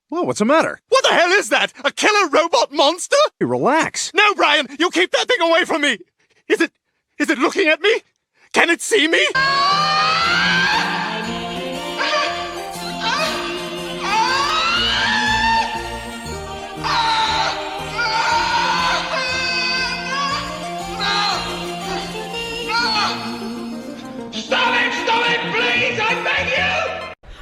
Whoa, what's the matter? What the hell is that? A killer robot monster? Hey, relax. No, Brian, you keep that thing away from me! Is it looking at me? Can it see me? Stop it, please, I beg you!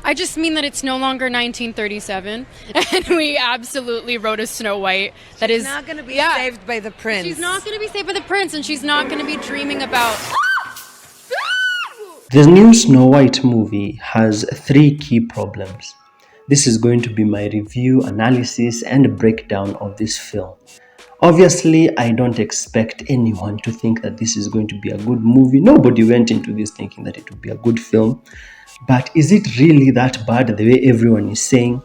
I just mean that it's no longer 1937, and we absolutely wrote a Snow White that is not going to be saved by the prince. She's not going to be saved by the prince, and she's not going to be dreaming about... The new Snow White movie has 3 key problems. This is going to be my review, analysis, and breakdown of this film. Obviously, I don't expect anyone to think that this is going to be a good movie. Nobody went into this thinking that it would be a good film. But is it really that bad the way everyone is saying?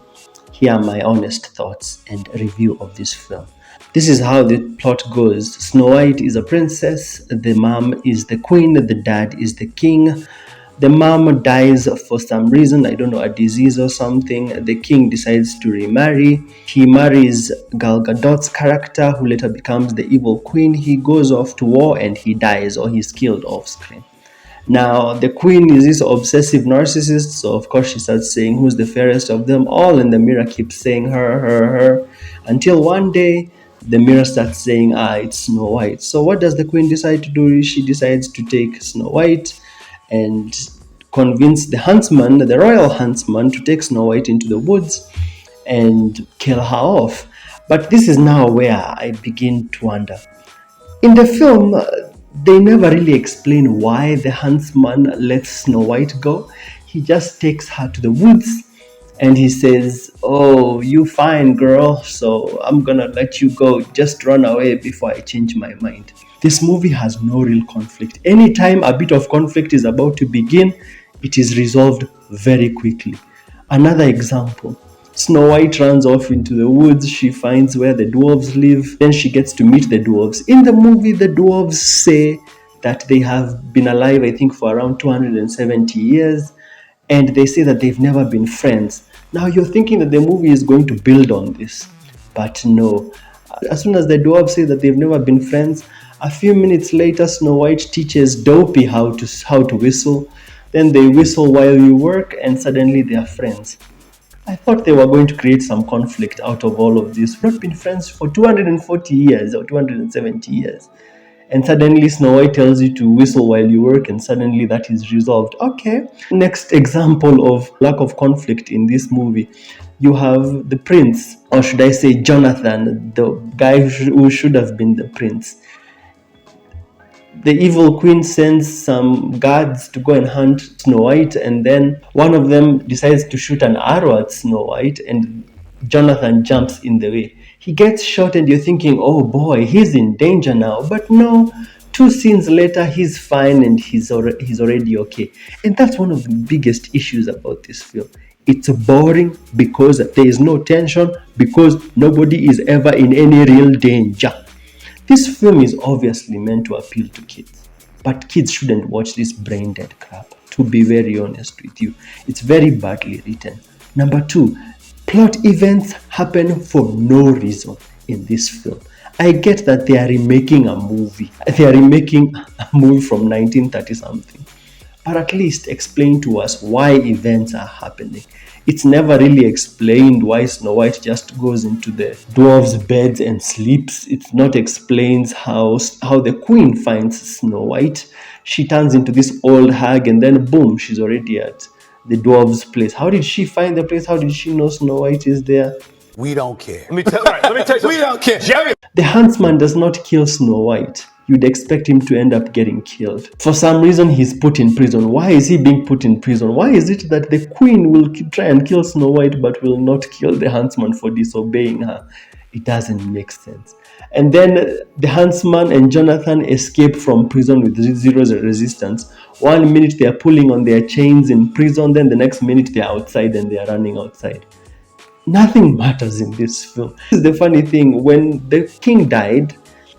Here are my honest thoughts and review of this film. This is how the plot goes. Snow White is a princess, the mom is the queen, the dad is the king. The mom dies for some reason, I don't know, a disease or something. The king decides to remarry. He marries Gal Gadot's character, who later becomes the evil queen. He goes off to war and he dies, or he's killed off screen. Now, the queen is this obsessive narcissist, so of course she starts saying who's the fairest of them all, and the mirror keeps saying her, until one day the mirror starts saying, it's Snow White. So what does the queen decide to do? She decides to take Snow White and convince the huntsman, the royal huntsman, to take Snow White into the woods and kill her off. But this is now where I begin to wonder. In the film, they never really explain why the huntsman lets Snow White go. He just takes her to the woods and he says, "Oh, you fine girl, so I'm gonna let you go. Just run away before I change my mind." This movie has no real conflict. Anytime a bit of conflict is about to begin, it is resolved very quickly. Another example. Snow White runs off into the woods. She finds where the dwarves live. Then she gets to meet the dwarves. In the movie, the dwarves say that they have been alive, I think, for around 270 years. And they say that they've never been friends. Now you're thinking that the movie is going to build on this. But no. As soon as the dwarves say that they've never been friends, a few minutes later, Snow White teaches Dopey how to whistle. Then they whistle while you work, and suddenly they are friends. I thought they were going to create some conflict out of all of this. We've not been friends for 240 years or 270 years. And suddenly Snow White tells you to whistle while you work, and suddenly that is resolved. Okay. Next example of lack of conflict in this movie. You have the prince, or should I say Jonathan, the guy who should have been the prince. The evil queen sends some guards to go and hunt Snow White, and then one of them decides to shoot an arrow at Snow White, and Jonathan jumps in the way. He gets shot and you're thinking, oh boy, he's in danger now. But no, 2 scenes later, he's fine and he's already okay. And that's one of the biggest issues about this film. It's boring because there is no tension, because nobody is ever in any real danger. This film is obviously meant to appeal to kids, but kids shouldn't watch this brain dead crap, to be very honest with you. It's very badly written. Number 2, plot events happen for no reason in this film. I get that they are remaking a movie. They are remaking a movie from 1930 something. But at least explain to us why events are happening. It's never really explained why Snow White just goes into the dwarves' beds and sleeps. It's not explained how the queen finds Snow White. She turns into this old hag and then boom, she's already at the dwarves' place. How did she find the place? How did she know Snow White is there? We don't care. Let me tell you something. We don't care. Jerry. The huntsman does not kill Snow White. You'd expect him to end up getting killed. For some reason, he's put in prison. Why is he being put in prison? Why is it that the queen will try and kill Snow White but will not kill the huntsman for disobeying her? It doesn't make sense. And then the huntsman and Jonathan escape from prison with zero resistance. 1 minute they are pulling on their chains in prison, then the next minute they are outside and they are running outside. Nothing matters in this film. This is the funny thing. When the king died,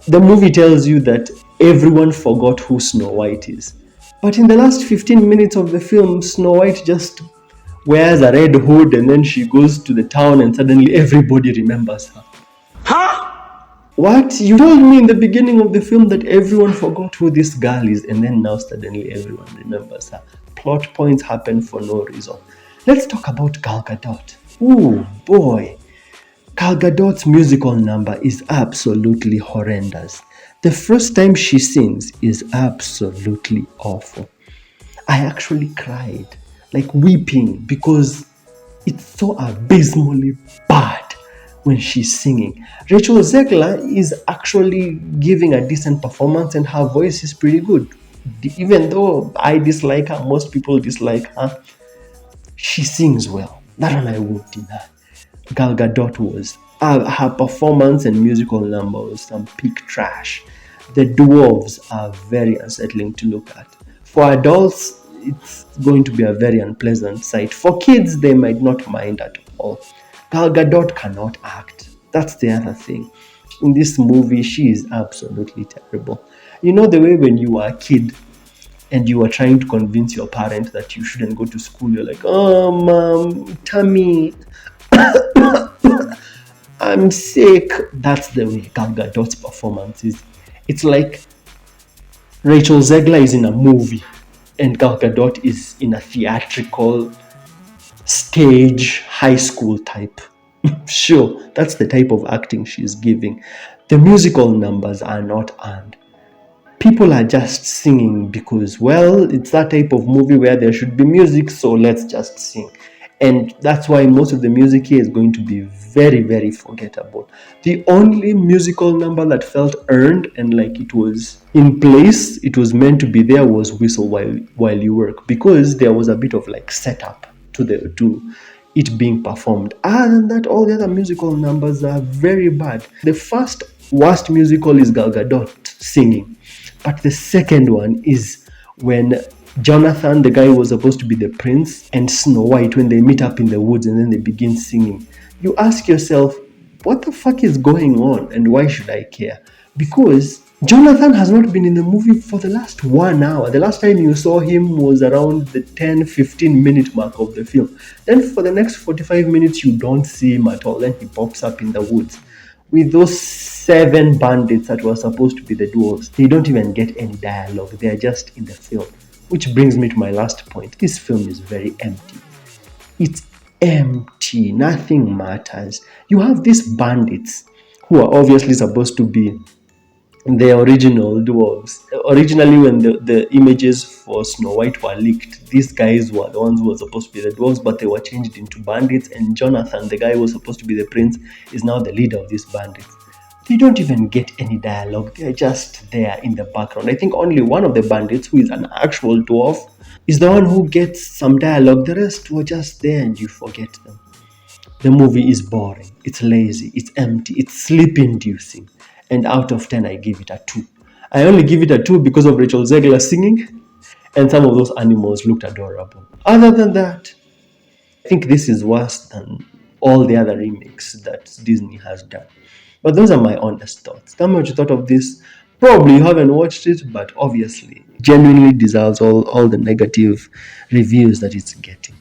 the movie tells you that everyone forgot who Snow White is. But in the last 15 minutes of the film, Snow White just wears a red hood and then she goes to the town and suddenly everybody remembers her. What? You told me in the beginning of the film that everyone forgot who this girl is, and then now suddenly everyone remembers her. Plot points happen for no reason. Let's talk about Gal Gadot. Ooh, boy. Gal Gadot's musical number is absolutely horrendous. The first time she sings is absolutely awful. I actually cried, like weeping, because it's so abysmally bad when she's singing. Rachel Zegler is actually giving a decent performance and her voice is pretty good. Even though I dislike her, most people dislike her, she sings well. That one I won't deny. Gal Gadot was, her performance and musical number was some peak trash. The dwarves are very unsettling to look at. For adults, it's going to be a very unpleasant sight. For kids, they might not mind at all. Gal Gadot cannot act. That's the other thing. In this movie, she is absolutely terrible. You know the way when you were a kid and you were trying to convince your parent that you shouldn't go to school, you're like, oh, mom, tummy, I'm sick. That's the way Gal Gadot's performance is. It's like Rachel Zegler is in a movie and Gal Gadot is in a theatrical stage high school type. Sure, that's the type of acting she's giving. The musical numbers are not earned. People are just singing because, well, it's that type of movie where there should be music, so let's just sing. And that's why most of the music here is going to be very, very forgettable. The only musical number that felt earned and like it was in place, it was meant to be there, was Whistle While You Work, because there was a bit of like setup to it being performed. Other than that, all the other musical numbers are very bad. The first worst musical is Gal Gadot singing, but the second one is when Jonathan, the guy who was supposed to be the prince, and Snow White, when they meet up in the woods and then they begin singing. You ask yourself, what the fuck is going on and why should I care? Because Jonathan has not been in the movie for the last 1 hour. The last time you saw him was around the 10-15 minute mark of the film. Then for the next 45 minutes, you don't see him at all. Then he pops up in the woods with those 7 bandits that were supposed to be the dwarves. They don't even get any dialogue. They are just in the film. Which brings me to my last point. This film is very empty. It's empty. Nothing matters. You have these bandits who are obviously supposed to be the original dwarves. Originally, when the images for Snow White were leaked, these guys were the ones who were supposed to be the dwarves, but they were changed into bandits. And Jonathan, the guy who was supposed to be the prince, is now the leader of these bandits. They don't even get any dialogue. They're just there in the background. I think only one of the bandits, who is an actual dwarf, is the one who gets some dialogue. The rest were just there and you forget them. The movie is boring. It's lazy. It's empty. It's sleep-inducing. And out of 10, I give it a 2. I only give it a 2 because of Rachel Zegler singing, and some of those animals looked adorable. Other than that, I think this is worse than all the other remakes that Disney has done. But those are my honest thoughts. Tell me what you thought of this. Probably you haven't watched it, but obviously, genuinely deserves all the negative reviews that it's getting.